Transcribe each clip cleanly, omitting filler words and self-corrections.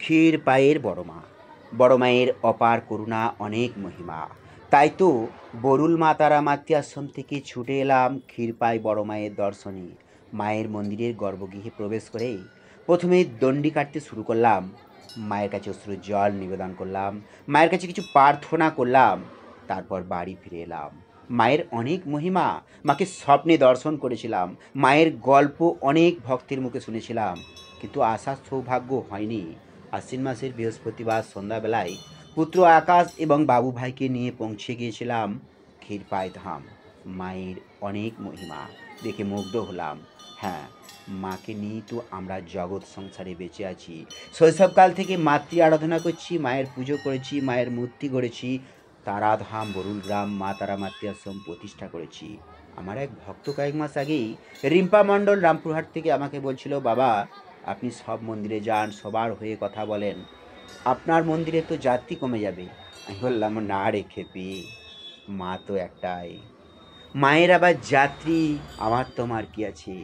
ক্ষীর পায়ের বড় মা। বড় মায়ের অপার করুণা, অনেক মহিমা। তাই তো বরুল মা তারা মাতৃ আশ্রম থেকে ছুটে এলাম ক্ষীরপাই বড় মায়ের দর্শনে। মায়ের মন্দিরের গর্ভগৃহে প্রবেশ করেই প্রথমে দণ্ডি কাটতে শুরু করলাম। মায়ের কাছে অশ্রুর জল নিবেদন করলাম, মায়ের কাছে কিছু প্রার্থনা করলাম। তারপর বাড়ি ফিরে এলাম। মায়ের অনেক মহিমা, মাকে স্বপ্নে দর্শন করেছিলাম। মায়ের গল্প অনেক ভক্তের মুখে শুনেছিলাম, কিন্তু আসার সৌভাগ্য হয়নি। আশ্বিন মাসের বৃহস্পতিবার সন্ধ্যাবেলায় পুত্র আকাশ এবং বাবু ভাইকে নিয়ে পৌঁছে গিয়েছিলাম ক্ষীরপাই ধাম। মায়ের অনেক মহিমা দেখে মুগ্ধ হলাম। হ্যাঁ, মাকে নিয়েই তো আমরা জগৎ সংসারে বেঁচে আছি। শৈশবকাল থেকে মাতৃ আরাধনা করছি, মায়ের পুজো করেছি, মায়ের মূর্তি গড়েছি, তারাধাম বরুল গ্রাম মা তারা মাতৃ আশ্রম প্রতিষ্ঠা করেছি। আমার এক ভক্ত কয়েক মাস আগেই রিম্পা মণ্ডল রামপুরহাট থেকে আমাকে বলছিল, বাবা আপনি সব মন্দিরে যান, সবার হয়ে কথা বলেন, আপনার মন্দিরে তো যাত্রী কমে যাবে। আমি বললাম, না রে খেপি, মা তো একটাই। মায়ের আবার যাত্রী আমার তোমার কি আছে?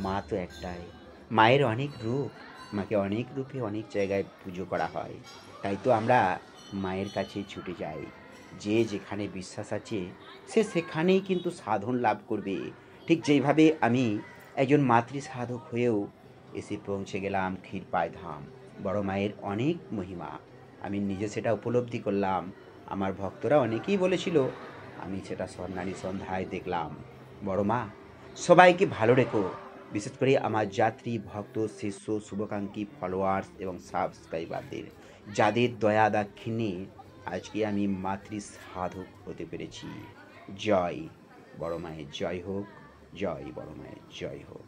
মা তো একটাই। মায়ের অনেক রূপ, মাকে অনেক রূপে অনেক জায়গায় পুজো করা হয়। তাই তো আমরা মায়ের কাছে ছুটে যাই। যে যেখানে বিশ্বাস আছে সে সেখানেই কিন্তু সাধন লাভ করবে। ঠিক যেইভাবে আমি একজন মাতৃ সাধক হয়েও এসে পৌঁছে গেলাম ক্ষীরপাই ধাম। বড় মায়ের অনেক মহিমা আমি নিজে সেটা উপলব্ধি করলাম। আমার ভক্তরা অনেকেই বলেছিল, আমি সেটা স্বর্ণালী সন্ধ্যায় দেখলাম। বড় মা সবাইকে ভালো রেখো, বিশেষ করে আমার যাত্রী, ভক্ত, শিষ্য, শুভাকাঙ্ক্ষী, ফলোয়ার্স এবং সাবস্ক্রাইবারদের, যাদের দয়া দাক্ষিণ্যে আজকে আমি মাতৃ সাধক হতে পেরেছি। জয় বড় মায়ের জয় হোক, জয় বড় মায়ের জয় হোক।